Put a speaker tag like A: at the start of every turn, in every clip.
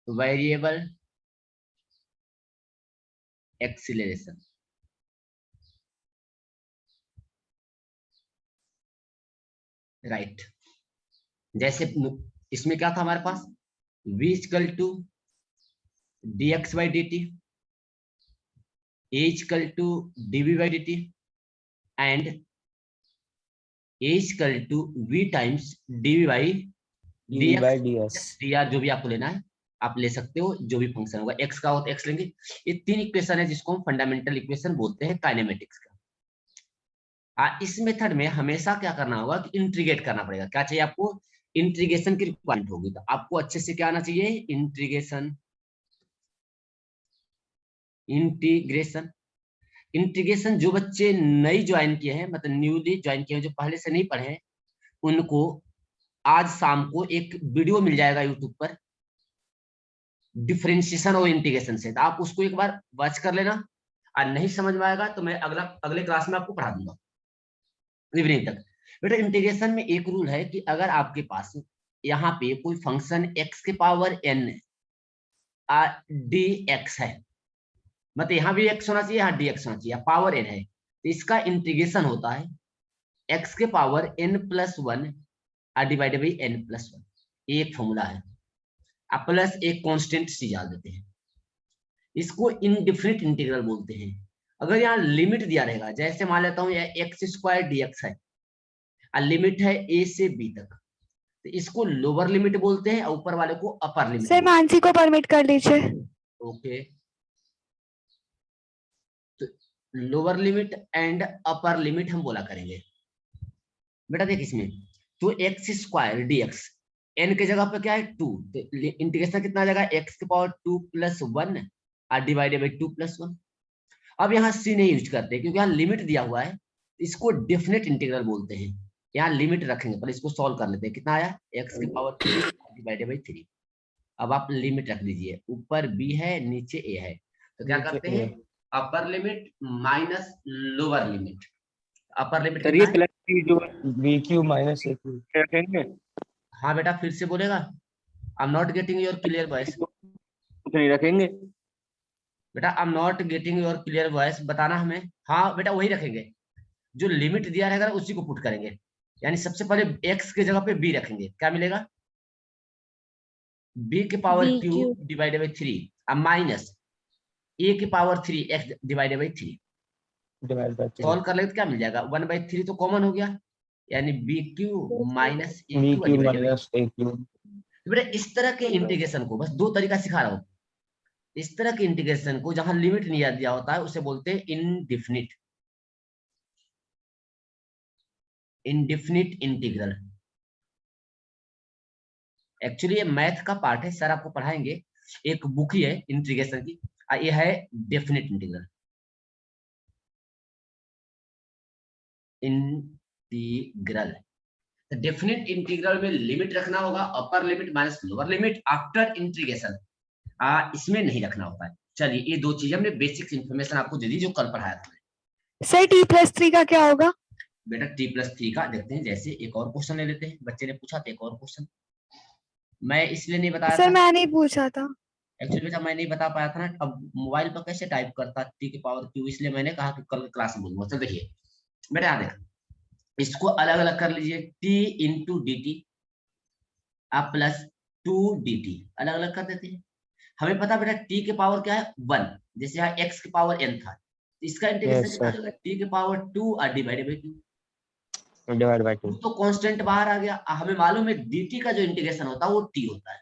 A: Variable acceleration. Right, जैसे इसमें क्या था हमारे पास, v equal to dx by dt, a equal to dv by dt and a equal to v times dv by dx dr, जो भी आपको लेना है आप ले सकते हो, जो भी फंक्शन होगा x का हो तो x लेंगे। ये तीन इक्वेशन है जिसको हम फंडामेंटल इक्वेशन बोलते हैं काइनेमेटिक्स का। इस मेथड में हमेशा क्या करना होगा कि इंटीग्रेट करना पड़ेगा। क्या चाहिए आपको, इंटीग्रेशन की रिक्वायरमेंट होगी, तो आपको अच्छे से क्या आना चाहिए, इंटीग्रेशन। इंटीग्रेशन इंटीग्रेशन जो बच्चे नई ज्वाइन किए हैं, मतलब न्यूली ज्वाइन किए हैं, जो पहले से नहीं पढ़े हैं, उनको आज शाम को एक वीडियो मिल जाएगा यूट्यूब पर डिफरेंशिएशन और इंटीग्रेशन से, तो आप उसको एक बार वॉच कर लेना। और नहीं समझ में आएगा तो मैं अगले क्लास में आपको पढ़ा दूंगा इवनिंग तक। बेटा इंटीग्रेशन में एक रूल है कि अगर आपके पास यहाँ पे कोई फंक्शन x के पावर n dx है, मतलब यहाँ भी x होना चाहिए, यहाँ dx होना चाहिए, पावर n है, तो इसका इंटीग्रेशन होता है x के power n plus one divided by n plus one. एक फॉर्मूला है, अब प्लस एक कांस्टेंट सी डाल देते हैं, इसको इनडिफिनिट इंटीग्रल बोलते हैं। अगर यहाँ लिमिट दिया रहेगा, जैसे मान लेता हूँ यह एक्स स्क्वायर dx है, लिमिट है a से b तक, तो इसको लोअर लिमिट बोलते हैं और ऊपर वाले को अपर लिमिट।
B: सर मानसी को परमिट कर लीजिए।
A: ओके, तो lower limit and upper limit हम बोला करेंगे। बेटा देख इसमें तो एक्स स्क्वायर dx, n के जगह पे क्या है 2, तो इंटीग्रेशन कितना आ जाएगा, x के power 2 plus one divided by 2 plus one. अब यहाँ c नहीं यूज करते क्योंकि यहाँ लिमिट दिया हुआ है, इसको डेफिनेट इंटीग्रल बोलते हैं। यहाँ लिमिट रखेंगे, पर इसको सॉल्व कर लेते हैं, कितना आया x के पावर 2 डिवाइडेड बाई 3। अब आप लिमिट रख दीजिए, ऊपर b है नीचे a है, तो क्या करते हैं upper limit minus lower limit. Upper limit
C: sir ये प्लस की जो बी क्यू माइनस ए क्यू रखेंगे।
A: हाँ बेटा फिर से बोलेगा, I am not getting your clear voice.
C: कुछ नहीं रखेंगे
A: बेटा I am not getting your clear voice, बताना हमें। हाँ बेटा वही रखेंगे, जो लिमिट दिया रहेगा उसी को पुट करेंगे, यानी सबसे पहले x के जगह पे b रखेंगे, क्या मिलेगा b के पावर क्यू डिवाइडेड बाई 3 अब माइनस a के power 3 x divided by 3। Solve कर ले तो क्या मिल जाएगा, 1/3 तो कॉमन हो गया, यानी बी क्यू माइनस ए क्यू। बेटा इस तरह के इंटीग्रेशन को, बस दो तरीका सिखा रहा हूँ, इस तरह के इंटीग्रेशन को जहां लिमिट नहीं दिया होता है उसे बोलते हैं इनडिफिनिट, इनडिफिनिट इंटीग्रल। एक्चुअली ये मैथ का पार्ट है, सर आपको पढ़ाएंगे, एक बुक ही है इंटीग्रेशन की, ये है definite integral. Integral definite integral में लिमिट रखना होगा, upper limit minus lower limit after integration, इसमें नहीं रखना होता है। चलिए ये दो चीजें हमने बेसिक इंफॉर्मेशन आपको दे दी जो कल पढ़ाया था।
B: सर t+3 का क्या होगा?
A: बेटा t+3 का देखते हैं, जैसे एक और क्वेश्चन ले लेते हैं, बच्चे ने पूछा था एक और क्वेश्चन, मैं इसलिए नहीं बताया
B: सर
A: था,
B: मैं नहीं पूछा था
A: एक्चुअली बेटा मैं नहीं बता पाया था ना, अब मोबाइल पर कैसे टाइप करता t के पावर q, इसलिए मैंने कहा कि कल क्लास में बोलूंगा। चल देखिए बेटा यहाँ देख, इसको अलग अलग कर लीजिए, t into D T plus 2dt अलग अलग कर देते हैं। हमें पता बेटा t के पावर क्या है 1, जैसे यहाँ x के पावर n था, इसका इंटीग्रेशन कितना होगा, t के पावर 2 डिवाइडेड बाई 2 तो कांस्टेंट बाहर आ गया। हमें मालूम है dt का जो इंटीग्रेशन होता है वो t होता है।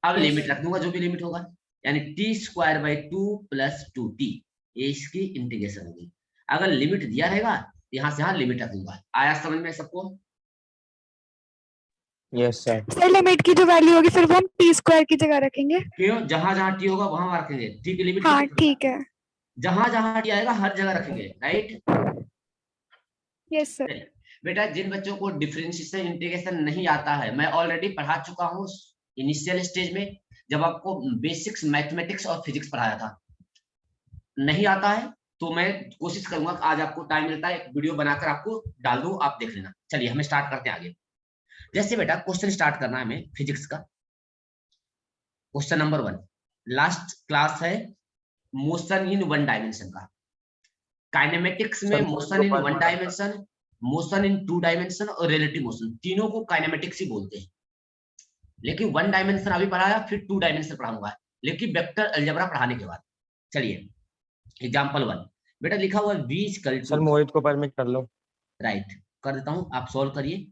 A: अब लिमिट रख दूंगा, जो भी लिमिट होगा, यानी t square by 2 plus 2t, ये इसकी इंटीग्रेशन होगी। अगर लिमिट दिया रहेगा यहाँ से यहाँ लिमिट रख दूंगा। आया समझ में सबको?
C: Yes sir.
B: सर लिमिट की जो वैल्यू होगी फिर वो हम t² की जगह रखेंगे।
A: क्यों, जहां जहां t होगा वहां रखेंगे, t की लिमिट
B: हाँ ठीक है,
A: जहां जहां t आएगा हर जगह रखेंगे, राइट?
B: Yes sir.
A: बेटा जिन बच्चों को डिफरेंशिएशन इंटीग्रेशन नहीं आता है, मैं ऑलरेडी पढ़ा चुका हूँ इनिशियल स्टेज में, जब आपको बेसिक्स मैथमेटिक्स और फिजिक्स पढ़ाया था। नहीं आता है तो मैं कोशिश करूंगा आज आपको टाइम मिलता है एक वीडियो बनाकर आपको डाल दूं, आप देख लेना। चलिए हमें स्टार्ट करते हैं आगे। जैसे बेटा क्वेश्चन स्टार्ट करना है हमें फिजिक्स का, क्वेश्चन नंबर 1 लास्ट क्लास है मोशन इन वन डायमेंशन का। काइनेमेटिक्स में motion in one dimension, motion in two dimension और रिलेटिव मोशन, तीनों को काइनेमेटिक्स ही बोलते हैं। लेकिन वन डायमेंशन अभी पढ़ाया, फिर टू डायमेंशन पढ़ाऊंगा, लेकिन वेक्टर अलजेब्रा पढ़ाने के बाद। चलिए एग्जांपल 1 बेटा लिखा हुआ है v इक्वल
C: सर
A: टू,
C: मोहित को परमिट कर लो।
A: राइट कर देता हूं, आप सॉल्व करिए।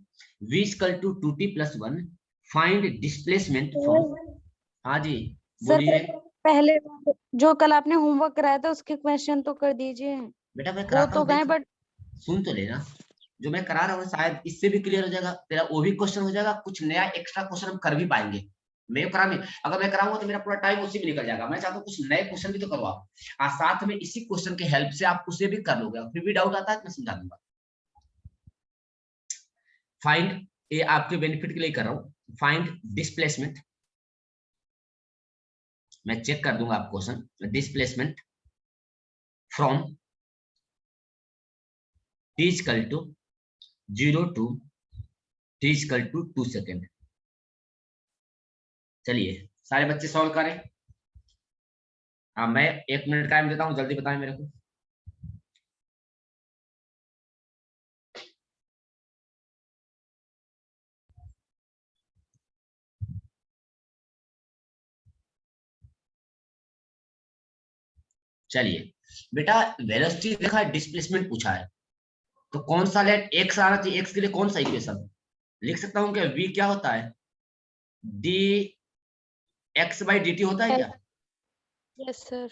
A: v equal to 2t + 1 find displacement from, हाँ जी बोलिए।
B: पहले जो कल आपने होमवर्क कराया था उसके क्वेश्चन तो कर दीजिए।
A: बेटा मैं
B: वो
A: कराता
B: तो
A: हूँ,
B: गए
A: देख
B: बट
A: सुन तो लेना, जो मैं करा रहा हूँ शायद इससे भी क्लियर हो जाएगा तेरा, वो भी क्वेश्चन हो जाएगा, कुछ नया एक्स्ट्रा क्वेश्चन हम कर भी पाएंगे। मैं कराने, अगर मैं कराऊंगा तो मेरा पूरा टाइम उसी में निकल जाएगा। मैं चाहता हूँ कुछ नए क्वेश्चन भी तो करवाओ, और साथ में इसी क्वेश्चन के हेल्प से आप उसे भी कर लोगे, फिर भी डाउट आता है तो मैं समझा दूंगा। फाइंड, ये आपके बेनिफिट के लिए कर रहा हूँ, फाइंड डिस्प्लेसमेंट, मैं चेक कर दूंगा आप question, displacement from t equal to 0 to t equal to 2 second. चलिए सारे बच्चे सॉल्व करें। हाँ मैं 1 मिनट टाइम देता हूँ, जल्दी बताएं मेरे को। चलिए बेटा वेलोसिटी देखा है, डिस्प्लेसमेंट पूछा है, तो कौन सा लेट एक्स आना चाहिए, एक्स के लिए कौन सा इक्वेशन लिख सकता हूँ? क्या v क्या होता है, D x by D T होता है क्या?
B: Yes sir.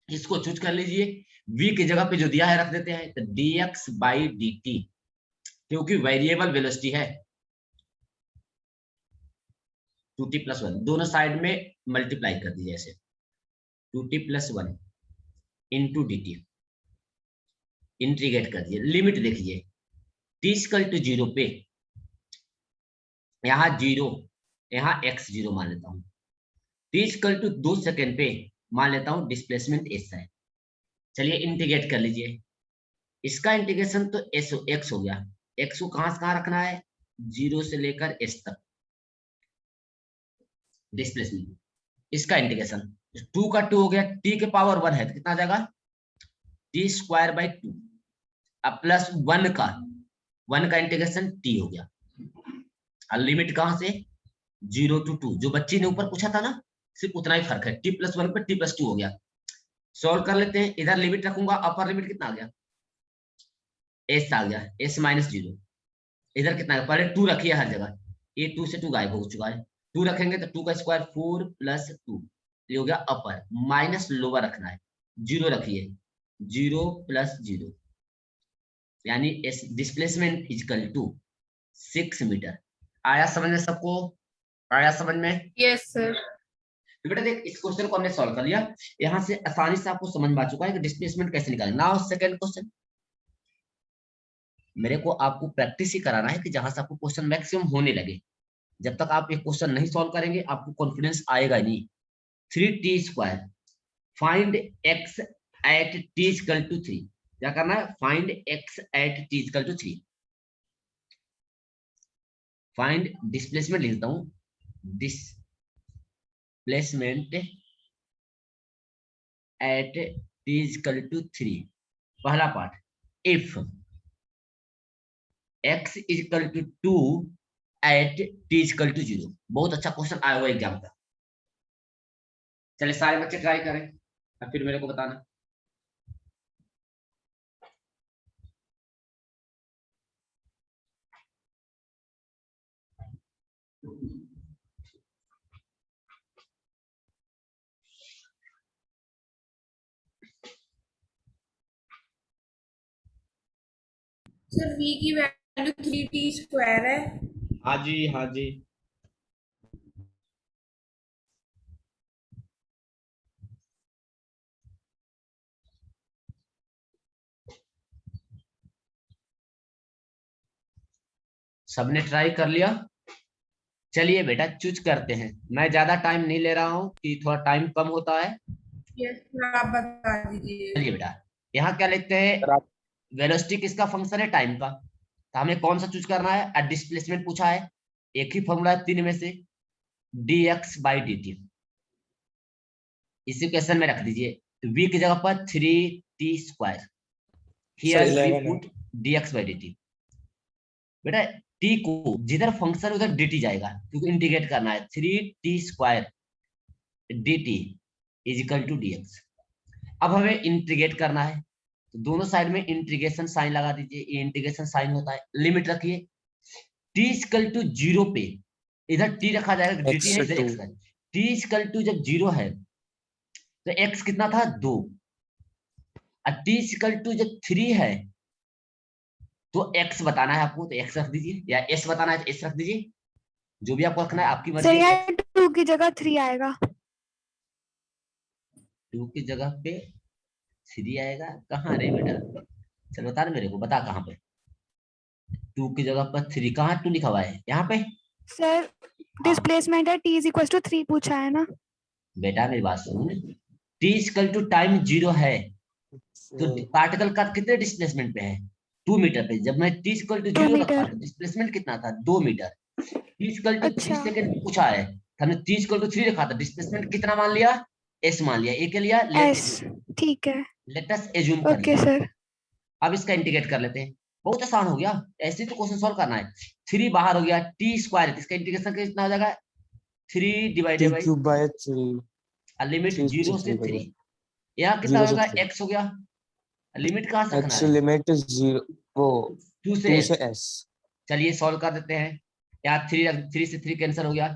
A: इसको चूज कर लीजिए, v की जगह पे जो दिया है रख देते हैं, तो D x by D T, क्योंकि वेरिएबल वेलोसिटी है। 2t+1 दोनों साइड में मल्टीप्लाई कर दीजिए, ऐसे 2t+1 into D T, integrate कर दिए, लिमिट देखिए t इक्वल टू 0 पे, यहाँ 0, यहाँ x 0 मान लेता हूँ, t इक्वल टू 2 सेकेंड पे मान लेता हूँ डिस्प्लेसमेंट s है। चलिए इंटीग्रेट कर लीजिए, इसका इंटीग्रेशन तो x हो गया, x को कहां से कहां रखना है, 0 से लेकर s तक डिस्प्लेसमेंट, इसका इंटीग्रेशन 2 का 2 हो गया, t के पावर 1 है तो कितना आ जाएगा, t स्क्वायर बाई 2, अब प्लस 1 का इंटीग्रेशन t हो गया, और लिमिट कहां से 0 to 2, जो बच्ची ने ऊपर पूछा था ना, सिर्फ उतना ही फर्क है, t+1 पे t+2 हो गया। सॉल्व कर लेते हैं, इधर लिमिट रखूंगा, अपर लिमिट कितना आ गया, s आ गया, s -0, इधर कितना है, पहले 2 रखिए हर जगह, ये 2 से 2 गायब हो चुका है, 2 रखेंगे तो 2 का स्क्वायर 4 + 2, ये हो गया अपर, माइनस लोअर रखना है, 0 रखिए, 0 + 0, यानी S displacement equal to 6 meter. आया समझ में सबको, आया समझ में?
B: Yes sir.
A: तो बेटा देख इस क्वेश्चन को हमने सॉल्व कर लिया, यहां से आसानी से आपको समझ में आ चुका है कि डिस्प्लेसमेंट कैसे निकालें। नाउ सेकंड क्वेश्चन, मेरे को आपको प्रैक्टिस ही कराना है कि जहां से आपको क्वेश्चन मैक्सिमम होने लगे। जब तक आप ये क्वेश्चन नहीं सॉल्व करेंगे आपको कॉन्फिडेंस आएगा नहीं। 3t² find x at t equal to 3, क्या करना है, find x at t equal to 3, find displacement लिखता हूं, displacement at t equal to 3, पहला part, if x equal to 2 at t equal to 0, बहुत अच्छा क्वेश्चन आया हुआ एग्जाम का। चलिए सारे बच्चे ट्राई करें और फिर मेरे को बताना।
D: सर v की वैल्यू 3t² है।
A: हाँ जी हाँ जी, सबने ट्राई कर लिया। चलिए बेटा चूज करते हैं, मैं ज्यादा टाइम नहीं ले रहा हूँ कि थोड़ा टाइम कम होता है।
D: यस सर आप बता दीजिए।
A: चलिए बेटा यहाँ क्या लिखते हैं,
C: सर आप
A: वेलोसिटी किसका फंक्शन है, टाइम का, तो हमें कौन सा चूज करना है, डिस्प्लेसमेंट पूछा है, एक ही फॉर्मूला है तीन में से, dx बाई dt, इस इक्वेशन में रख दीजिए v की जगह पर 3t²। हियर वी
C: 11 है।
A: Put dx/dt। बेटा t को जिधर फंक्शन उधर dt जाएगा, क्योंकि इंटीग्रेट करना है। 3t² dt is equal to dx। अब हमें इंटीग्रेट करना है, तो दोनों साइड में इंटीग्रेशन साइन लगा दीजिए। ये इंटीग्रेशन साइन होता है। लिमिट रखिए t इक्वल टू 0 पे, इधर t रखा जाएगा, dt है इधर x है। t इक्वल टू जब 0 है तो x कितना था 2, और t इक्वल टू जब 3 है तो x बताना है आपको, तो x रख दीजिए, या s बताना है तो s रख दीजिए, जो भी आपको रखना है, आपकी
E: सर
A: मर्जी है।
E: यहाँ 2 की जगह 3 आएगा।
A: 2 की जगह पे 3 आएगा? कहाँ रे बेटा, चल बता मेरे को, बता कहाँ पे 2 की जगह पर 3? कहाँ 2 लिखा हुआ है यहाँ पे?
E: सर डिस्प्लेसमेंट है t इक्वल टू 3 पूछा है ना।
A: बेटा मेरी बात सुन, t इक्वल टू टाइम 0 है तो पार्टिकल का कितने डिस्प्लेसमेंट पे है? 2 मीटर पे। जब मैं t इक्वल टू 0 रखा तो डिस्प्लेसमेंट कितना था? 2 meter. t equal to 3 second पूछा है, हमने t इक्वल टू 3 रखा था, डिस्प्लेसमेंट कितना मान लिया? s मान लिया। ए के लिया
E: s ठीक है,
A: लेट अस एज्यूम कर
E: ओके
A: लिया।
E: सर।
A: अब इसका इंटीग्रेट कर लेते हैं, बहुत आसान हो गया। ऐसे तो क्वेश्चन सॉल्व करना है। 3 बाहर हो गया, t², इसका इंटीग्रेशन कितना हो जाएगा? 3 divided by
C: t³ by 3
A: limit
C: 3
A: 0 से 3। यहाँ कितना
C: 0 से
A: होगा?
C: 3
A: x हो गया। लिमिट कहाँ से रखना
C: x
A: है?
C: लिमिट 0 वो
A: 2
C: 2
A: से
C: से
A: s।
C: s।
A: चलिए सॉल्व कर देते हैं। यहाँ 3 से 3 कैंसिल हो गया।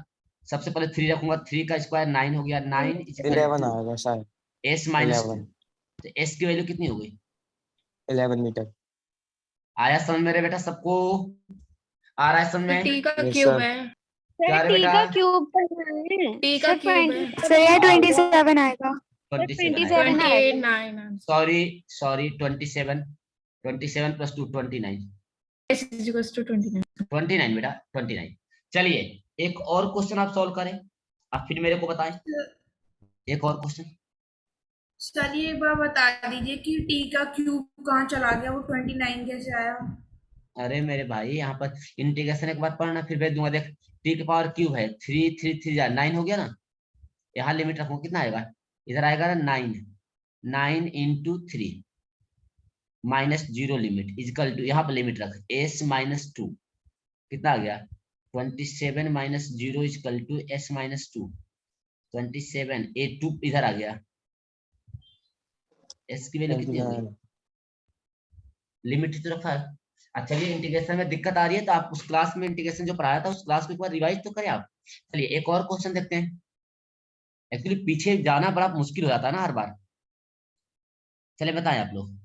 A: सबसे पहले 3 रखूंगा, 3 का स्क्वायर 9 हो गया। 9
C: 11 आएगा शायद।
A: s minus 2।
C: 11
A: तो s की वैल्यू कितनी हो गई?
C: 11 मीटर।
A: आया समझ मेरे बेटा सबको? आ रहा है समझ में?
D: t का
C: Yes,
D: क्यूब
C: sir.
D: है।
A: क्या रे
B: t
A: बेटा?
B: का क्यूब करना है।
D: t का
B: सर
D: क्यूब है।
B: 27
E: सर यहाँ 27 आएगा।
A: 27
B: 27
D: 28 9
A: sorry 27 plus 2 29।
D: s is equals to 29।
A: 29 बेटा 29। चलिए एक और क्वेश्चन आप सॉल्व करें, अब फिर मेरे को बताएं एक और क्वेश्चन।
D: चलिए एक बार बता दीजिए कि t का क्यूब कहाँ चला गया, वो 29 कैसे आया?
A: अरे मेरे भाई यहाँ पर इंटीग्रेशन एक बार पढ़ना फिर भेज दूंगा। देख t की पावर क्यूब है, 3 3 3 9 हो गया ना। यहाँ लिमिट रखूंगा, कितना आएगा? इधर आएगा ना 9 into 3 minus 0 limit equal to, यहाँ पर लिमिट रख s माइनस 2, कितना आ गया? 27 minus 0 equal to s minus 2। 27 a2 इधर आ गया, s की वैल्यू कितनी हो गई? लिमिट तो रखा है। अच्छा ये इंटीग्रेशन में दिक्कत आ रही है तो आप उस क्लास में इंटीग्रेशन जो पढ़ाया था उस क्लास को एक बार रिवाइज तो करें आप। चलिए एक और क्वेश्चन देखते हैं। एक्चुअली पीछे जाना बड़ा मुश्किल हो जाता है ना हर बार। चलिए बताएं आप लोग।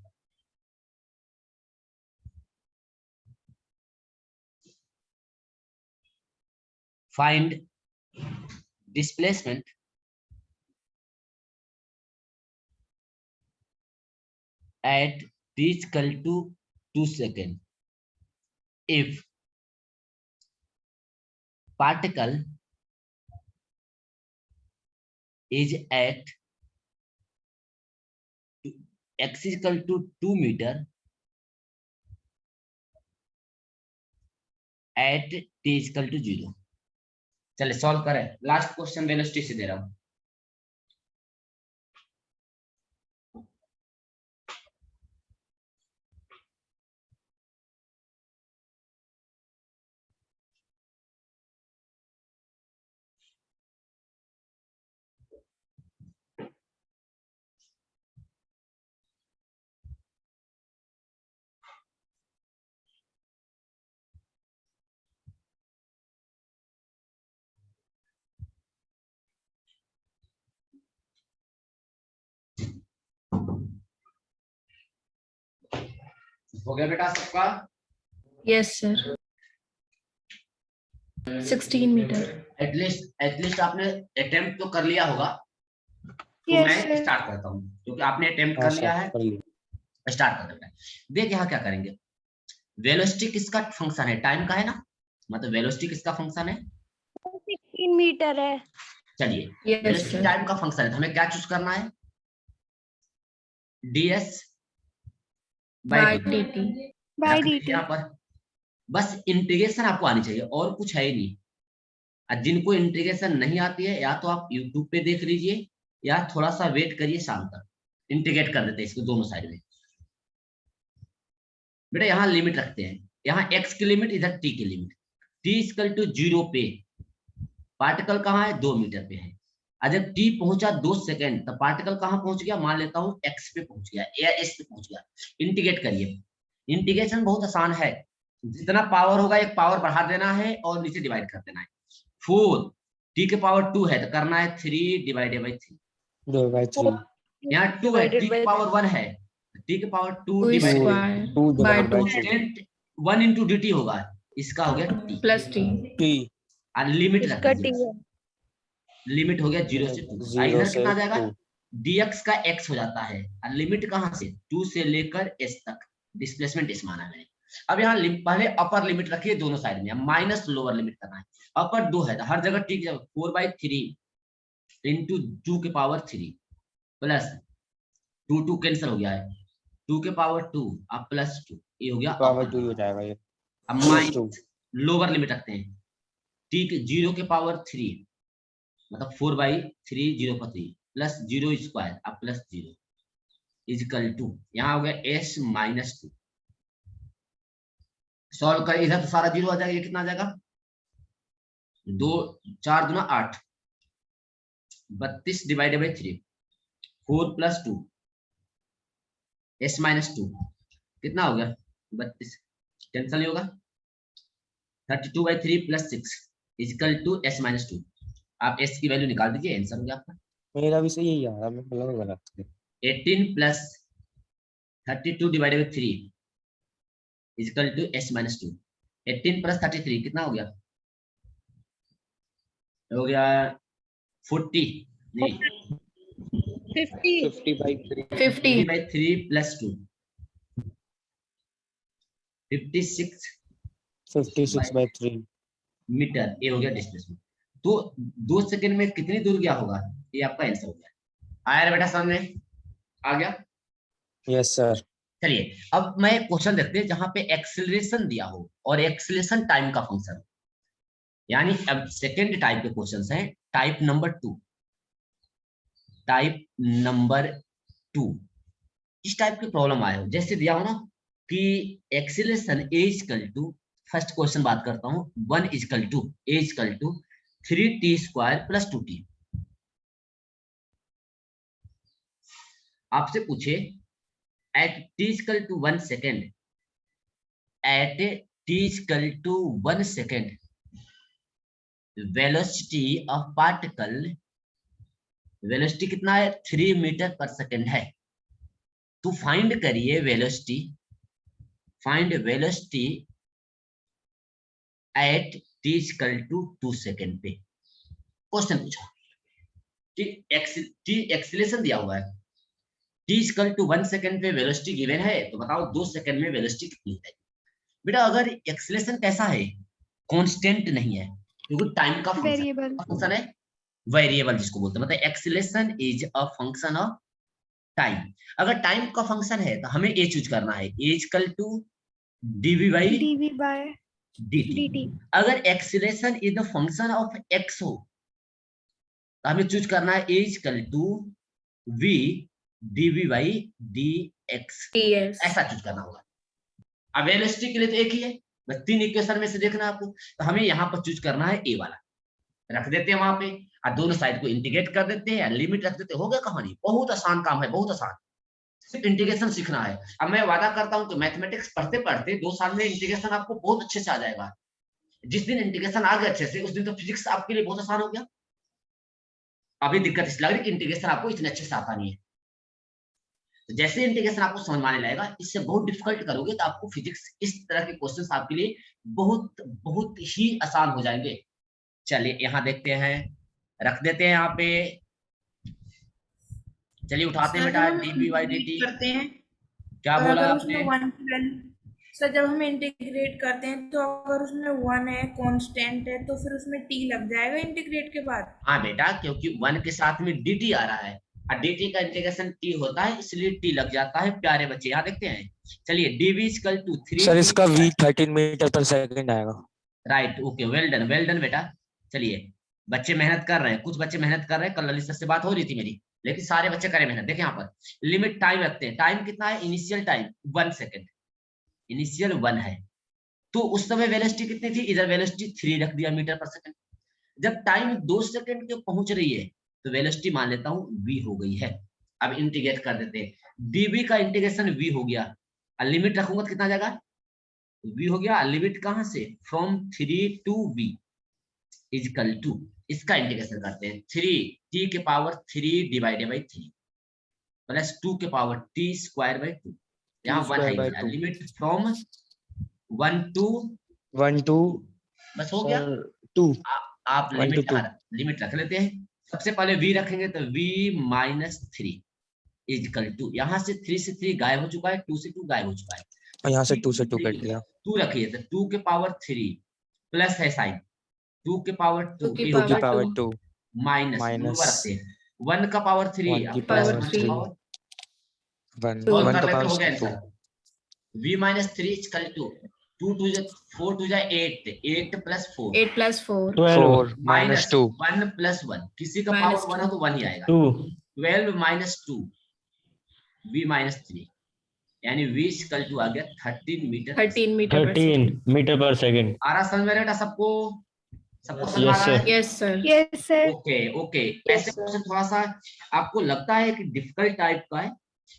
A: Find displacement at t equal to 2 seconds if particle is at x equal to 2 meter at t equal to 0। चलिए सॉल्व करें। लास्ट क्वेश्चन वेलोसिटी से दे रहा हूं। हो गया बेटा सबका?
D: Yes sir. 16 मीटर।
A: एटलीस्ट आपने अटेम्प्ट तो कर लिया होगा। तो
E: Yes,
A: मैं
E: sir.
A: स्टार्ट करता हूँ क्योंकि आपने अटेम्प्ट कर लिया है। स्टार्ट कर देते हैं। देख यहाँ क्या करेंगे, वेलोसिटी किसका फंक्शन है? टाइम का है ना, मतलब वेलोसिटी किसका फंक्शन है?
B: 16 मीटर है।
A: चलिए
D: Yes,
A: वेलोसिटी
D: sir.
A: टाइम का फंक्शन है तो हमें क्या चूज करना है? ds
D: by
A: dt।
D: dt।
E: By
A: रख दीजिए
E: dt.
A: यहाँ पर। बस इंटीग्रेशन आपको आनी चाहिए और कुछ है ही नहीं। जिनको इंटीग्रेशन नहीं आती है या तो आप यूट्यूब पे देख लीजिए या थोड़ा सा वेट करिए शाम तक, इंटीग्रेट कर देते हैं इसको दोनों साइड में। बेटा यहाँ लिमिट रखते हैं, यहाँ x की लिमिट, इधर t की लिमिट। t इक्वल टू 0 पे पार्टिकल कहाँ है, 2 मीटर पे है। और जब t पहुंचा 2 सेकेंड, तब पार्टिकल कहाँ पहुंच गया, मान लेता हूँ x पे पहुंच गया या s पे पहुंच गया। इंटीग्रेट करिए, इंटीग्रेशन बहुत आसान है, जितना पावर होगा एक पावर बढ़ा देना है और नीचे डिवाइड कर देना है। 4 t के पावर 2 है तो करना है 3 डिवाइडेड बाई 3।
C: 2/3
A: यहाँ 2 है, t के पावर 1 है, t के power 2 divided by
C: 2 divided by 2
A: constant 1 into dt होगा, इसका हो गया t
D: प्लस टी।
C: t
A: और लिमिट रख
B: इसका टी
A: दीजिए,
B: है,
A: लिमिट हो गया 0 से 2।
C: 0
A: इधर
C: से
A: कितना आ जाएगा,
C: 2
A: dx का x हो जाता है, और लिमिट कहाँ से, 2 से लेकर s तक, डिस्प्लेसमेंट s माना है। अब यहाँ पहले अपर लिमिट रखिए दोनों साइड में, माइनस लोअर लिमिट करना है। अपर 2 है तो हर जगह ठीक है, 4/3 इंटू 2 के पावर 3 प्लस 2 कैंसिल हो गया है, 2 के पावर 2 अब प्लस 2, ये हो गया
C: पावर
A: upper
C: 2 हो जाएगा ये।
A: अब
C: Plus
A: माइनस
C: 2
A: लोअर लिमिट रखते हैं, t के 0 के पावर 3 मतलब 4/3 0 पर 3 प्लस 0 स्क्वायर अब प्लस 0 इक्वल टू, यहाँ हो गया s माइनस 2। सॉल्व कर, इधर तो सारा 0 आ जाएगा, ये कितना आ जाएगा, 2 4 दूना 8, 32 divided by 3, 4 plus 2 s minus 2 कितना हो गया 32, टेंशन नहीं होगा, 32/3 plus 6 equal to s minus 2। आप s की वैल्यू निकाल दीजिए, आंसर हो गया आपका।
C: मेरा भी सही यही आ रहा, मैं बोला गलत है।
A: 18 plus 32 divided by 3 equal to s minus 2। 18 plus 33 कितना हो गया, हो गया 40 नहीं
C: 50/3
A: 50/3 प्लस 2 56
C: 56/3
A: मीटर, ये हो गया डिस्प्लेसमेंट। तो 2 सेकंड में कितनी दूर गया होगा, ये आपका आंसर हो गया। आया बेटा सामने आ गया।
C: Yes sir.
A: चलिए अब मैं क्वेश्चन देखते हैं जहां पे एक्सेलरेशन दिया हो और एक्सेलरेशन टाइम का फंक्शन, यानी अब सेकंड टाइप के क्वेश्चंस हैं, टाइप नंबर 2। टाइप नंबर 2 इस टाइप की प्रॉब्लम आए हो, जैसे दिया हो ना कि acceleration a equal to, first question बात करता हूं, 1 equal to a equal to 3t square plus 2t। आपसे पूछे at t equal to 1 second, at t equal to 1 second velocity of particle, velocity कितना है 3 मीटर पर सेकेंड है। तो फाइंड करिए velocity, find velocity at t equal to 2 second पे। Question पूछा कि एक्सेलरेशन दिया हुआ है, t इक्वल टू 1 सेकंड पे वेलोसिटी गिवन है, तो बताओ 2 सेकंड में वेलोसिटी कितनी है। बेटा अगर एक्सेलरेशन कैसा है, कांस्टेंट नहीं है, क्योंकि टाइम का फंक्शन है, वेरिएबल जिसको बोलते हैं, मतलब acceleration is a function of time. अगर टाइम का फंक्शन है तो हमें ए चूज करना है, a equal to dv by dt। अगर acceleration is the function of x हो तो हमें चूज करना है a equal to v dv by dx, ऐसा चूज करना होगा। अब वेलोसिटी के लिए तो एक ही है, बस 3 इक्वेशन में से देखना आपको, तो हमें यहाँ पर चूज करना है ए वाला, रख देते हैं वहां पे और दोनों साइड को इंटीग्रेट कर देते हैं, लिमिट रख देते हैं, हो गया कहानी। बहुत आसान काम है, बहुत आसान, सिर्फ इंटीग्रेशन सीखना है। अब मैं वादा करता हूं कि मैथमेटिक्स पढ़ते पढ़ते 2 साल में इंटीग्रेशन आपको बहुत अच्छे से आ जाएगा। जिस दिन इंटीग्रेशन आ गया अच्छे से, उस दिन तो फिजिक्स आपके लिए बहुत आसान हो गया। अभी दिक्कत इस लग रही कि इंटीग्रेशन आपको इतने अच्छे से आता नहीं है, तो जैसे इंटीग्रेशन आपको समझ में आने लगेगा, इससे बहुत डिफिकल्ट करोगे तो आपको फिजिक्स, इस तरह के क्वेश्चंस आपके लिए बहुत बहुत ही आसान हो जाएंगे। चलिए यहाँ देखते हैं, रख देते हैं यहाँ पे, चलिए उठाते हैं बेटा dv बाई dt
D: करते हैं।
A: क्या
D: और
A: बोला
D: अगर
A: आपने,
D: उसमें 1 की वैल्यू, सर जब हम इंटीग्रेट करते हैं तो अगर उसमें 1 है, कांस्टेंट है, तो फिर उसमें t लग जाएगा इंटीग्रेट के बाद।
A: हाँ बेटा, क्योंकि 1 के साथ में dt आ रहा है और dt का इंटीग्रेशन t होता है, इसलिए t लग जाता है। प्यारे बच्चे यहाँ देखते हैं, चलिए dv इक्वल टू 3
C: सर इसका v 13 मीटर पर सेकंड आएगा।
A: राइट, ओके, वेल डन बेटा। चलिए बच्चे मेहनत कर रहे हैं, कुछ बच्चे मेहनत कर रहे हैं, कल ललित सर से बात हो रही थी मेरी, लेकिन सारे बच्चे करें मेहनत। देखिए यहाँ पर लिमिट टाइम रखते हैं, टाइम कितना है, इनिशियल टाइम 1 सेकेंड, इनिशियल 1 है, तो उस समय वेलोसिटी कितनी थी, इधर वेलोसिटी 3 रख दिया मीटर पर सेकंड। जब टाइम 2 सेकंड के पहुंच रही है तो वेलोसिटी मान लेता हूं v हो गई है। अब इंटीग्रेट कर देते हैं, dv का इंटीग्रेशन v हो गया, लिमिट रखूंगा तो कितना जाएगा, v हो गया, लिमिट कहां से, from 3 to v equal to, इसका इंटीग्रेशन करते हैं 3 t के पावर 3 डिवाइडेड बाई 3 प्लस 2 के पावर t स्क्वायर बाई 2, यहाँ 1 है, लिमिट फ्रॉम 1 टू
C: 1 to
A: बस हो गया।
C: 2
A: आप
C: 1 to 2
A: लिमिट रख लेते हैं। सबसे पहले v रखेंगे तो v माइनस 3 इक्वल टू, यहाँ से 3 से 3 गायब हो चुका है, 2 से 2 गायब हो चुका है,
C: और यहाँ से 2 से 2 कट गया,
A: 2 रखिए तो 2 के पावर 3 प्लस है साइन 2 के पावर 2
E: 2 की2
C: की पावर 2
A: माइनस
C: माइनस
A: 1 का पावर 3
C: 1 की
A: प्लस
C: पावर
E: 3
C: 1
A: सॉल्व
C: 1
A: कर
C: का
A: लेते हो गया
C: power 2
A: answer, v minus 3 equal to 2 2 4 2 8 8 plus 4
E: 8 plus 4
C: 4 minus 2
A: 1 plus 1, किसी का
E: Minus
A: पावर 1 हो तो 1 ही आएगा,
C: 2
A: 12 माइनस 2 v माइनस 3, यानी v इक्वल टू आ गया 13 meter
E: 13 meter per second.
C: 13 meter per second.
A: आ रहा समझ में बेटा सबको, सबको समझ
C: Yes,
A: आ रहा
C: sir.
A: है?
E: Yes sir.
B: Yes sir.
A: Okay okay, ऐसे क्वेश्चन थोड़ा सा आपको लगता है कि डिफिकल्ट टाइप का है,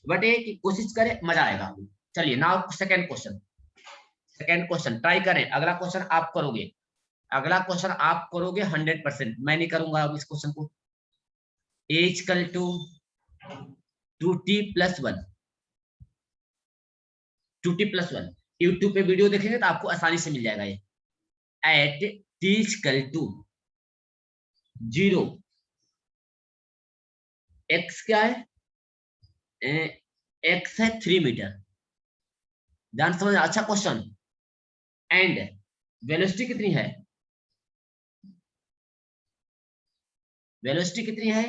A: बट ये कि कोशिश करें मजा आएगा। चलिए नाउ सेकंड क्वेश्चन ट्राई करें, अगला क्वेश्चन आप करोगे, 100%, मैं नहीं करूंगा अब इस क्वेश्चन को। a equal to 2t plus 1, 2t plus 1, YouTube पे वीडियो देखेंगे तो आपको आसानी से मिल जाएगा ये। At t equal to 0, x क्या है, x है 3 मीटर, ध्यान समझ, अच्छा क्वेश्चन। एंड वेलोसिटी कितनी है, वेलोसिटी कितनी है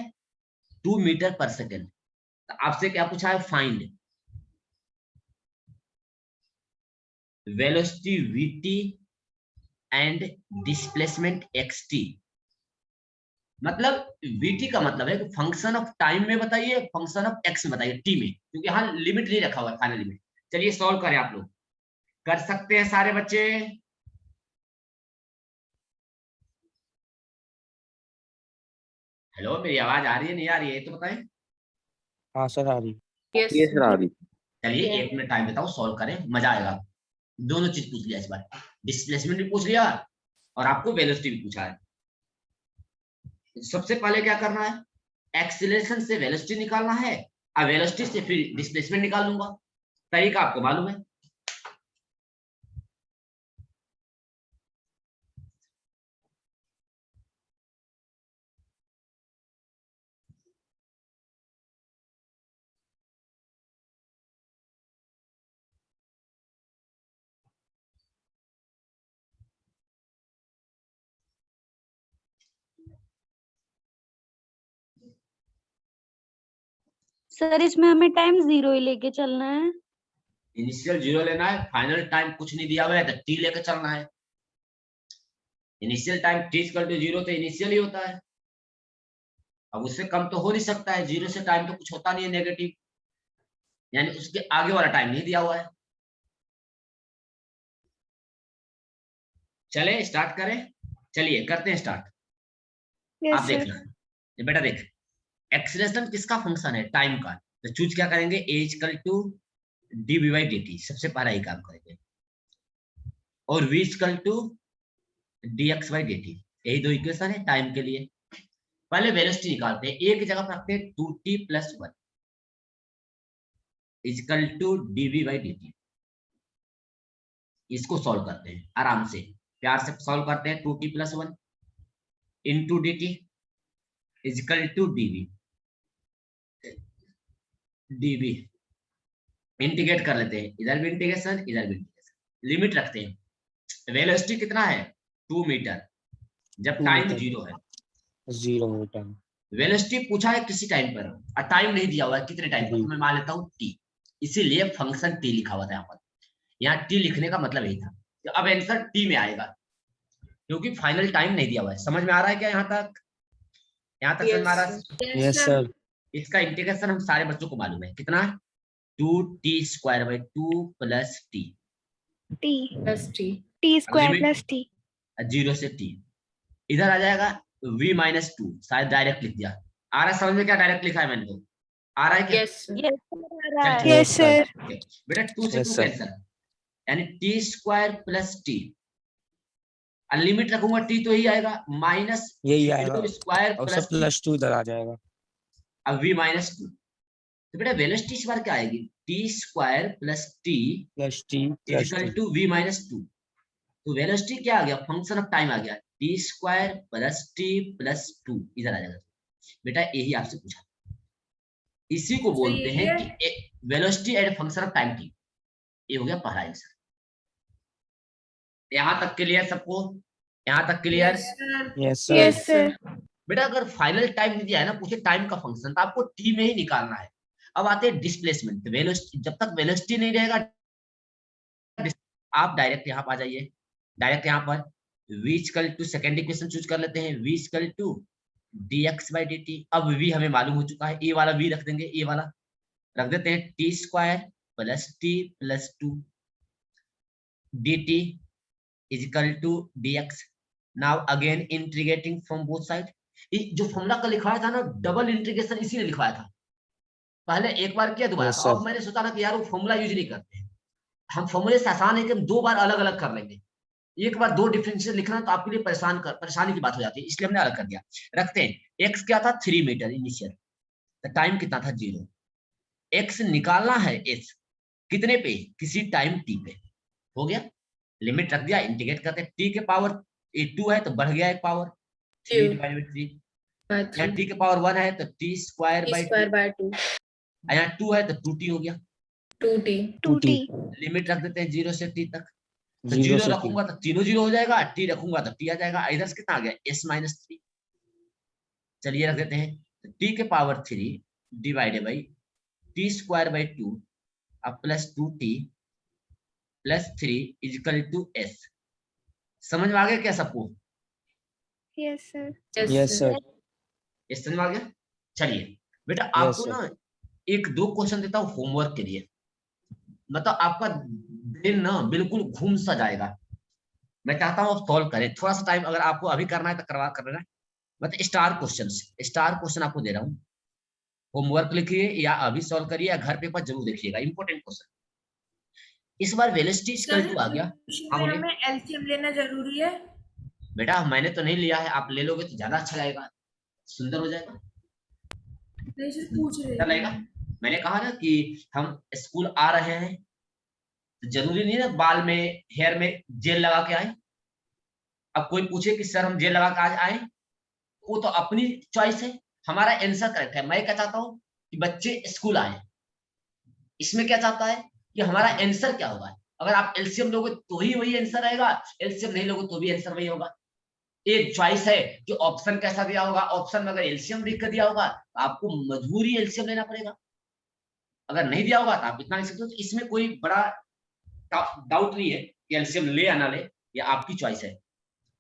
A: 2 मीटर पर सेकेंड। तो आपसे क्या पूछा है, find velocity vt and displacement xt। मतलब vt का मतलब है कि फंक्शन ऑफ टाइम में बताइए, फंक्शन ऑफ x में बताइए, t में, क्योंकि यहाँ लिमिट नहीं रखा हुआ है फाइनल लिमिट। चलिए सॉल्व करें, आप लोग कर सकते हैं सारे बच्चे। हेलो, मेरी आवाज आ रही है नहीं आ रही है, तो बताएं।
C: हाँ सर आ रही।
E: Yes.
F: ये सर आ रही।
A: चलिए 1 मिनट टाइम बताओ, सॉल्व करें, मजा आएगा। दोनों चीज पूछ लिया इस बार, डिस्प्लेसमेंट भी पूछ लिया और आपको वेलोसिटी भी पूछा है। सबसे पहले क्या करना है, एक्सीलरेशन से वेलोसिटी निकालना है, और वेलोसिटी से फिर डिस्प्लेसमेंट निकाल लूंगा। तरीका आपको मालूम है।
B: सर इसमें हमें टाइम 0 ही लेके चलना है।
A: इनिशियल 0 लेना है, फाइनल टाइम कुछ नहीं दिया हुआ है तो t लेकर चलना है। Initial time t equal to 0 तो इनिशियल ही होता है, अब उससे कम तो हो नहीं सकता है, 0 से टाइम तो कुछ होता नहीं है नेगेटिव, यानी उसके आगे वाला टाइम नहीं दिया हुआ है। चले स्टार्ट करें, चलिए करते हैं स्टार्ट।
B: यस
A: आप देख
B: सर।
A: लें, बेटा देख, एक्सीलरेशन किसका फंक्शन है, टाइम का, तो चूज क्या करेंगे, a equal to dv by dt, सबसे पहला ही काम करेंगे, और v equal to dx by dt, यही दो इक्वेशन है टाइम के लिए। पहले वेलोसिटी निकालते हैं, एक जगह पर रखते हैं 2t plus 1 equal to dv by dt। इसको सॉल्व करते हैं आराम से, प्यार से सॉल्व करते हैं। 2t plus 1 into dt equal to dv, dv integrate कर लेते हैं, इधर भी इंटीग्रेशन इधर भी इंटीग्रेशन, लिमिट रखते हैं। वेलोसिटी कितना है 2 मीटर, जब
C: 2
A: टाइम
C: मीटर।
A: 0 है।
C: 0 टाइम,
A: वेलोसिटी पूछा है किसी टाइम पर, और टाइम नहीं दिया हुआ है कितने टाइम पर, तो मैं मान लेता हूँ t, इसीलिए फंक्शन t लिखा हुआ था यहाँ पर। यहाँ t लिखने का मतलब यही था कि अब आंसर t में आएगा, क्योंकि फाइनल टाइम नहीं दिया हुआ है। समझ में आ रहा है क्या यहाँ तक, समझ में आ रहा है?
C: Yes sir.
A: इसका इंटीग्रेशन हम सारे बच्चों को मालूम है कितना, 2t² plus T,
E: t
F: plus T,
E: t square
A: limit
E: plus t
A: 0 से t, इधर आ जाएगा v-2, शायद डायरेक्ट लिख दिया, आ रहा है समझ में क्या डायरेक्ट लिखा है मैंने, तो आ रहा है क्या?
F: यस
B: ये आ रहा है।
E: yes sir
A: Okay. बेटा 2 से 2
C: Yes, sir.
A: कैंसिल, यानी t² प्लस टी, लिमिट रखूंगा t तो यही आएगा, माइनस
C: यही आएगा
A: 0²
C: और
A: प्लस
C: सब +2 इधर आ जाएगा।
A: अब v-2, तो बेटा वेलोसिटी इस बार क्या आएगी, t² plus T
C: +t+2
A: to v-2, तो वेलोसिटी क्या आ गया, फंक्शन ऑफ टाइम आ गया, t² प्लस टी प्लस 2 इधर आ जाएगा। बेटा यही आपसे पूछा, इसी को बोलते
D: यही
A: हैं
D: है।
A: कि velocity at function of time T. ये हो गया पहला आंसर। यहां तक क्लियर सबको, यहां तक clear?
D: Yes, sir.
C: Yes sir.
E: yes sir
A: बेटा अगर फाइनल टाइम दिया है ना, पूछे टाइम का फंक्शन, तो आपको टी में ही निकालना है। अब आते हैं डिस्प्लेसमेंट, वेलोसिटी, जब तक वेलोसिटी नहीं रहेगा आप डायरेक्ट यहाँ पर आ जाइए, डायरेक्ट यहाँ पर v equal to, second equation choose कर लेते हैं, v इक्वल टू dx/dt। अब v हमें मालूम हो चुका है, ये वाला v रख देंगे, ये वाला रख देते हैं, t² plus t plus 2 dt is equal to dx। Now again integrating from both side, जो फॉर्मूला का लिखवाया था ना, डबल इंटीग्रेशन इसी ने लिखवाया था, पहले एक बार किया दोबारा
C: Yes,
A: था।
C: sir.
A: अब मैंने सोचा ना कि यार वो फॉर्मूला यूज नहीं करते हैं, हम फॉर्मूले से आसान है कि हम 2 बार अलग अलग कर लेंगे, एक बार 2 डिफरेंशियल लिखना तो आपके लिए परेशानी की बात हो जाती है, इसलिए हमने अलग कर दिया। रखते हैं, x क्या था 3 मीटर इनिशियल, तो टाइम कितना था 0, x निकालना है s कितने पे, किसी टाइम t पे, हो गया, लिमिट रख दिया, इंटीग्रेट करते हैं, t के पावर 2 है तो बढ़ गया एक पावर 3 डिवाइडेड 3, यहाँ t के पावर 1 है तो t²
F: बाय 2,
A: यहाँ 2 है तो 2t हो गया,
F: 2t,
E: 2t
A: लिमिट रख देते हैं 0 से t तक, तो
C: 0
A: 0
C: से t
A: रखूंगा तो तीनों 0 हो जाएगा, t रखूंगा तो t आ जाएगा, इधर से कितना आ गया s-3। चलिए रख देते हैं, तो t के पावर 3 डिवाइडेड बाई t²/2 अब plus 2t plus 3 equal to s। समझ में आ गया क्या सबको?
E: yes sir
C: yes sir.
A: ये समझ में आ गया? चलिए बेटा
C: Yes,
A: आपको
C: sir.
A: ना 1-2 क्वेश्चन देता हूँ होमवर्क के लिए, मतलब आपका ब्रेन ना बिल्कुल घूम सा जाएगा। मैं चाहता हूँ आप सॉल्व करें, थोड़ा सा टाइम अगर आपको अभी करना है तो कर लेना, मतलब स्टार क्वेश्चन आपको दे रहा हूँ, होमवर्क लिखिए या अभी सॉल्व करिए या घर पेपर जरूर देखिएगा, इंपॉर्टेंट क्वेश्चन। इस बार वेलोसिटी इक्वल टू आ गया, हाँ
D: में
A: बोलिए।
D: हमें एलसीएम लेना जरूरी है।
A: बेटा मैंने तो नहीं लिया है, आप ले लोगे तो ज्यादा अच्छा लगेगा, सुंदर हो जाएगा,
D: नहीं सिर्फ पूछ रहे
A: अच्छा लगेगा। मैंने कहा ना कि हम स्कूल आ रहे हैं तो जरूरी नहीं ना बाल में हेयर में जेल लगा के आए। अब कोई पूछे कि सर हम जेल लगा के आज आए, वो तो अपनी चॉइस है, हमारा आंसर करेक्ट है। मैं क्या चाहता हूँ कि बच्चे स्कूल आए, इसमें क्या चाहता है कि हमारा आंसर क्या होगा, अगर आप एलसीएम लोगे तो ही वही आंसर आएगा, एलसीएम नहीं लोगे तो भी आंसर वही होगा। एक चॉइस है कि ऑप्शन कैसा दिया होगा, ऑप्शन में अगर एलसीएम लिख कर दिया होगा तो आपको मजबूरी एलसीएम लेना पड़ेगा, अगर नहीं दिया होगा तो आप इतना नहीं सकते। तो इसमें कोई बड़ा डाउट नहीं है कि एलसीएम ले या ना ले, ये आपकी चॉइस है,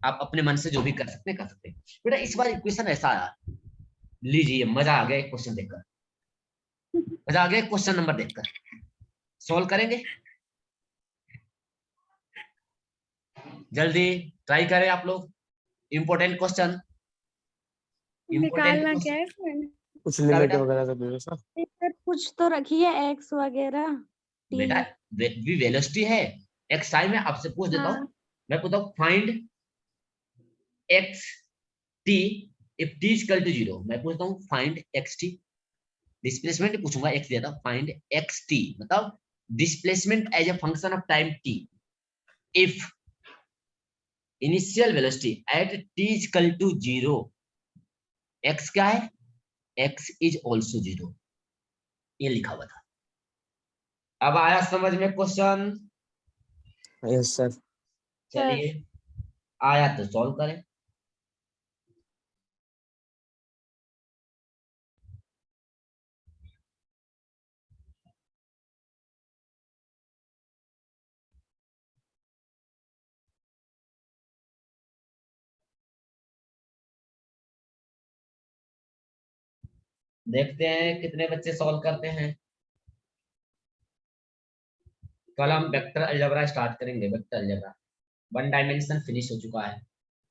A: आप अपने मन से जो भी कर सकते हैं। बेटा इस बार इक्वेशन ऐसा आया, लीजिए मजा आ गया क्वेश्चन देखकर, मजा आ गया क्वेश्चन नंबर देखकर, सॉल्व करेंगे, जल्दी ट्राई करें आप लोग, इंपॉर्टेंट क्वेश्चन,
E: निकालना क्या है इसमें
C: कुछ लिमिट वगैरह का दे दो सर।
B: सर कुछ तो रखिए एक्स वगैरह
A: बेटा वेलोसिटी है, एक्स टाइम है, आपसे पूछ देता हूँ,
E: हाँ
A: मैं पूछता हूँ find x t if t equal to 0, मैं पूछता हूँ फाइंड एक्स टी, डिस्प्लेसमेंट पूछूंगा, एक्स देता हूँ, फाइंड एक्स टी मतलब displacement as a function of time t if initial velocity at t equal to 0, x क्या है, एक्स इज ऑल्सो 0, ये लिखा हुआ था। अब आया समझ में क्वेश्चन?
C: Yes sir.
A: चलिए आया तो सॉल्व करें। देखते हैं कितने बच्चे सॉल्व करते हैं। कल हम वेक्टर अलजेब्रा स्टार्ट करेंगे। वेक्टर अलजेब्रा 1 डायमेंशन फिनिश हो चुका है,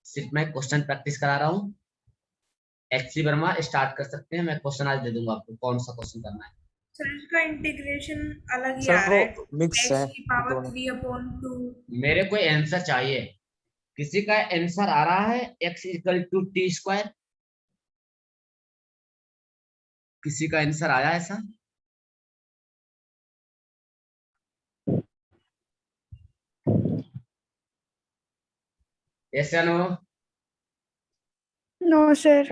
A: सिर्फ मैं क्वेश्चन प्रैक्टिस करा रहा हूँ। एचसी वर्मा स्टार्ट कर सकते हैं, मैं क्वेश्चन आज दे दूंगा आपको कौन सा क्वेश्चन करना है।
D: सर इसका इंटीग्रेशन अलग ही
C: सर
D: आ रहा है,
C: वो मिक्स है
D: एक्स की पावर
C: दोनों।
D: 3/2।
A: मेरे को आंसर चाहिए, किसी का आंसर आ रहा है x equal to t square, किसी का आंसर आया ऐसा? यस या नो?
E: No, sir.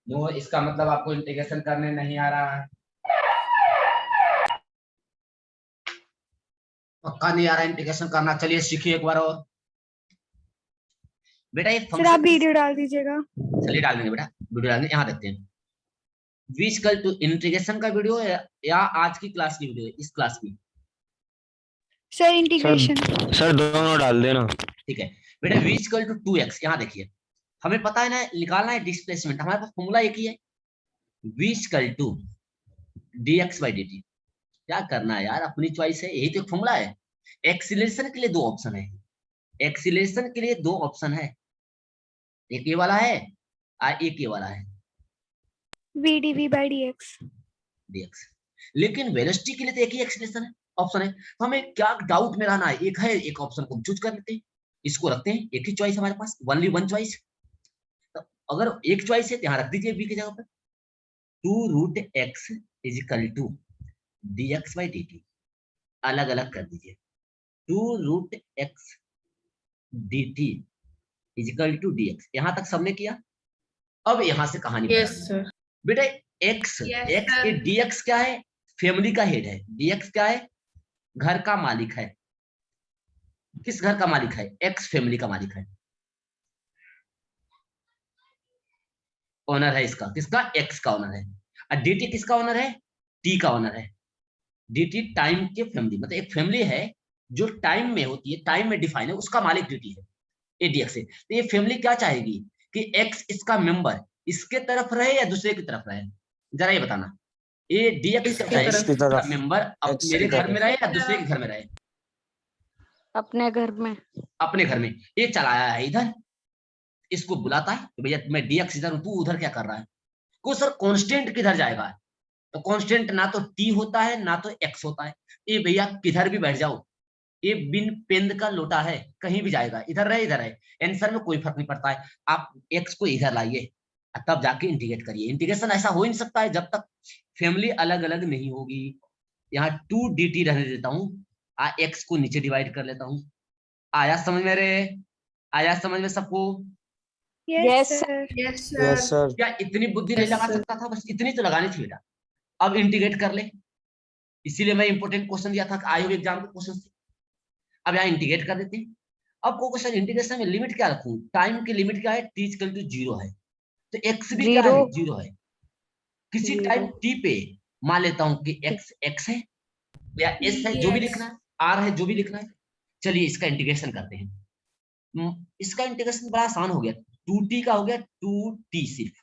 A: नो इसका मतलब आपको इंटीग्रेशन करने नहीं आ रहा है, पक्का नहीं आ रहा इंटीग्रेशन करना। चलिए सीखिए एक बार और। बेटा ये
E: सर आप
A: फंक्शन
E: वीडियो डाल दीजिएगा।
A: चलिए डाल देंगे बेटा, वीडियो डाल देंगे। यहाँ देखते हैं v इक्वल टू इंटीग्रेशन का वीडियो है या आज की क्लास की वीडियो है, इस क्लास की।
E: Sir integration.
C: सर दोनों डाल देना।
A: ठीक है बेटा, v इक्वल टू 2x। यहाँ देखिए हमें पता है ना, निकालना है डिस्प्लेसमेंट, हमारे पास फॉर्मूला एक ही है, v equal to dx by dt। क्या करना है यार, अपनी चॉइस है, यही तो फॉर्मूला है। एक्सीलरेशन के लिए दो ऑप्शन है, एक्सीलरेशन के लिए दो ऑप्शन है, एक ये वाला है और एक ये वाला है
E: v dv by dx।
A: dx। लेकिन वेलोसिटी के लिए तो एक ही एक्सीलरेशन है, ऑप्शन है। तो हमें क्या डाउट में रहना है, एक है, एक ऑप्शन को चूज कर लेते हैं, इसको रखते हैं, एक ही चॉइस हमारे पास, ओनली वन चॉइस। तो अगर एक चॉइस है तो यहाँ रख दीजिए बी की जगह पर 2√x is equal to dx by dt। अलग अलग कर दीजिए, 2√x dt is equal to dx। यहां तक सबने किया। अब यहां से कहानी
D: सर।
A: बेटा x x के dx क्या है, फैमिली का हेड है। dx क्या है, घर का मालिक है। किस घर का मालिक है, x फैमिली का मालिक है, ओनर है इसका, किसका, x का ओनर है। और dt किसका ओनर है, t का ओनर है। dt टाइम के फैमिली, मतलब एक फैमिली है जो टाइम में होती है, टाइम में डिफाइन है, उसका मालिक dt है, ये dx है। तो ये फैमिली क्या चाहेगी कि x इसका मेंबर इसके तरफ रहे या दूसरे की तरफ रहे, जरा ये बताना। ये dx क्या
C: X की तरफ।
A: मेंबर अब
C: X
A: मेरे
C: की
A: घर
C: तरफ।
A: में रहे या दूसरे के घर में रहे,
B: अपने घर में।
A: अपने घर में। ये चलाया है इधर, इसको बुलाता है कि भैया मैं dx इधर हूं, तू उधर क्या कर रहा है। को सर कांस्टेंट किधर जाएगा, तो कांस्टेंट ना तो t होता है ना तो x होता है। ये भैया किधर भी बैठ जाओ, ये बिन पेंद का लोटा है, कहीं भी जाएगा, इधर रहे इधर रहे, आंसर में कोई फर्क नहीं पड़ता है। आप x को इधर लाइए तब जाके इंटीग्रेट करिए। इंटीग्रेशन ऐसा हो ही नहीं सकता है जब तक फैमिली अलग अलग नहीं होगी। यहाँ 2dt रहने देता हूँ, x को नीचे डिवाइड कर लेता हूँ। आया समझ में रे, आया समझ में सबको?
B: Yes,
E: sir।
D: Yes
C: yes sir.
A: क्या इतनी बुद्धि नहीं लगा सकता था, बस इतनी तो लगानी थी बेटा। अब इंटीग्रेट कर ले, इसीलिए मैं इंपोर्टेंट क्वेश्चन दिया था कि आए हुए एग्जाम के क्वेश्चन थे। अब यहाँ इंटीग्रेट कर देते हैं। अब को क्वेश्चन इंटीग्रेशन में लिमिट क्या रखूं, टाइम की लिमिट क्या है, t इक्वल टू 0 है, तो x भी क्या है, 0 है। किसी टाइम t पे मान लेता हूं कि x है या s है, जो भी लिखना है, r है, जो भी लिखना है। चलिए इसका इंटीग्रेशन करते हैं। इसका इंटीग्रेशन बड़ा आसान हो गया, 2t का हो गया 2t, सिर्फ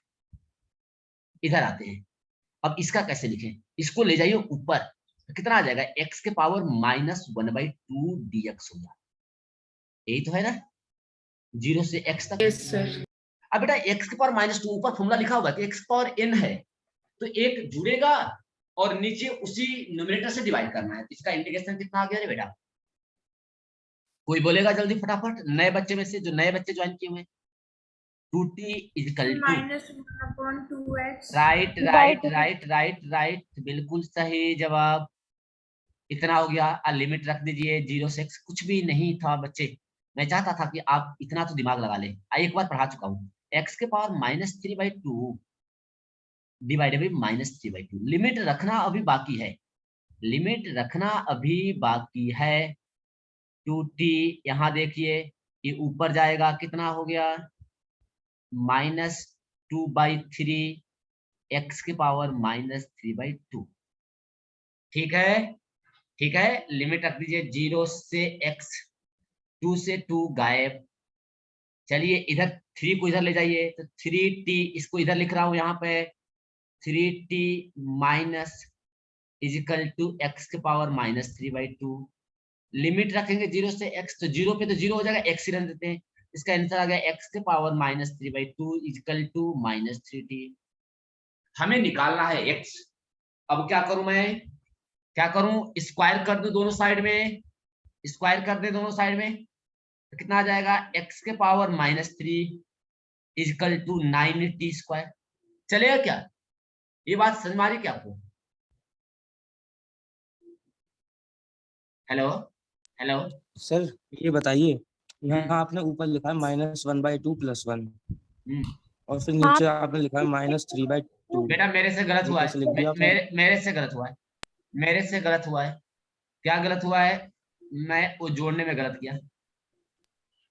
A: इधर आते हैं। अब इसका कैसे लिखें, इसको ले जाइए ऊपर, तो कितना आ जाएगा, x के पावर -1/2 dx हो जाएगा। यही तो है ना, 0 से x तक।
D: Yes sir.
A: अब बेटा x के पावर -2 ऊपर फॉर्मूला लिखा हुआ है कि x पावर n है, तो एक जुड़ेगा और नीचे उसी न्यूमरेटर से डिवाइड करना है। इसका इंटीग्रेशन कितना आ गया रे बेटा, कोई बोलेगा जल्दी फटाफट, नए बच्चे में से, जो नए बच्चे ज्वाइन किए हुए हैं। 2t equal to
D: -1/2x।
A: Right right right right right, बिल्कुल सही जवाब। इतना हो गया। लिमिट रख दीजिए 0 से x, कुछ भी नहीं था बच्चे, मैं चाहता था कि आप इतना तो दिमाग लगा ले। एक बार पढ़ा चुका हूँ, x के पावर -3/2 डिवाइडेड बाई -3/2। लिमिट रखना अभी बाकी है, लिमिट रखना अभी बाकी है। 2t यहाँ देखिए, ये ऊपर जाएगा, कितना हो गया, -2/3 x के पावर -3/2। ठीक है, ठीक है। लिमिट रख दीजिए 0 से x, 2 से 2 गायब। चलिए इधर 3 को इधर ले जाइए, तो 3t इसको इधर लिख रहा हूं यहाँ पे, 3t minus equal to x के पावर -3/2। लिमिट रखेंगे 0 से x, तो 0 पे तो 0 हो जाएगा, x ही रन देते हैं। इसका आंसर आ गया x के पावर -3/2 इजिकल टू -3t। हमें निकालना है x। अब क्या करूं मैं, क्या करूं, स्क्वायर कर दूं दोनों साइड में, स्क्वायर कर दे दोनों साइड में, तो कितना आ जाएगा, x के पावर -3 इजिकल टू 9t²। चलेगा क्या, ये बात समझ में आ रही क्या आपको? Hello hello.
C: सर ये बताइए, यहाँ आपने ऊपर लिखा है -1/2 + 1 और फिर नीचे आपने लिखा है -3/2।
A: बेटा मेरे से गलत हुआ
C: कैसे लिख
A: है,
C: दिया आपने?
A: मेरे से गलत हुआ है, मेरे से गलत हुआ है। क्या गलत हुआ है, मैं वो जोड़ने में गलत किया।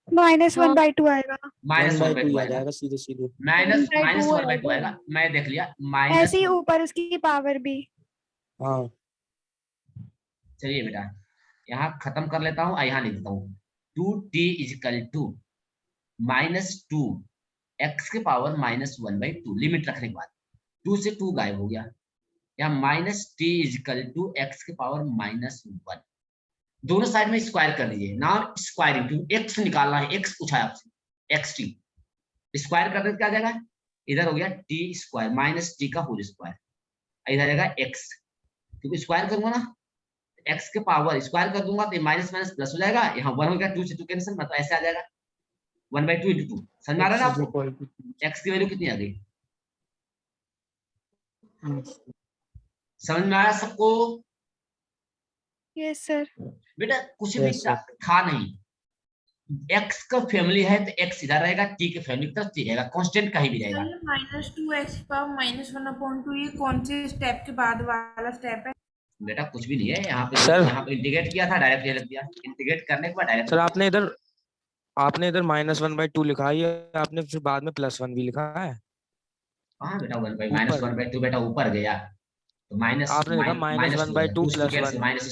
E: -1/2 आएगा।
A: -1/2
C: आ
A: आएगा,
C: जाएगा सीधे सीधे।
A: -1/2 आएगा, मैं देख लिया माइनस।
E: ऐसे ही ऊपर उसकी पावर भी।
C: हाँ
A: चलिए बेटा यहाँ खत्म कर लेता हूँ, यहाँ लिख देता हूँ 2t इजिकल टू -2 x के पावर -1/2। लिमिट रखने के बाद 2 से 2 गायब हो गया, यहाँ -t इजिकल टू x के पावर -1। दोनों साइड में स्क्वायर कर दीजिए, नाउ स्क्वायरिंग, क्योंकि x निकालना है, x पूछा है आपसे, xt स्क्वायर कर देते क्या आ जाएगा, इधर हो गया t² -t का होल स्क्वायर, इधर आएगा x, क्योंकि स्क्वायर करूंगा ना x के पावर स्क्वायर कर दूंगा तो माइनस माइनस प्लस हो जाएगा, यहाँ 1 हो गया, 2 से 2 कैंसिल, मतलब ऐसे आ जाएगा 1/2 × 2। समझ में आ रहा है ना आपको, x की वैल्यू कितनी आ गई, समझ में आया सबको?
E: Yes sir.
A: बेटा कुछ भी
C: Yes, sir.
A: था नहीं, x का फैमिली है तो x इधर रहेगा, t के फैमिली की तरफ t रहेगा, कांस्टेंट कहीं भी रहेगा।
D: -2x पावर -1/2 ये कौन से स्टेप के बाद वाला स्टेप है?
A: बेटा कुछ भी नहीं है, यहाँ पे
C: Sir.
A: यहाँ पे इंटीग्रेट किया था, डायरेक्ट लिख दिया, इंटीग्रेट करने के बाद डायरेक्ट।
C: सर आपने इधर -1/2 लिखा है, ये आपने फिर बाद में +1 भी लिखा है।
A: हाँ बेटा -1/2 बेटा ऊपर गया, तो माइनस
C: आपने लिखा -1/2 + 1।
A: माइनस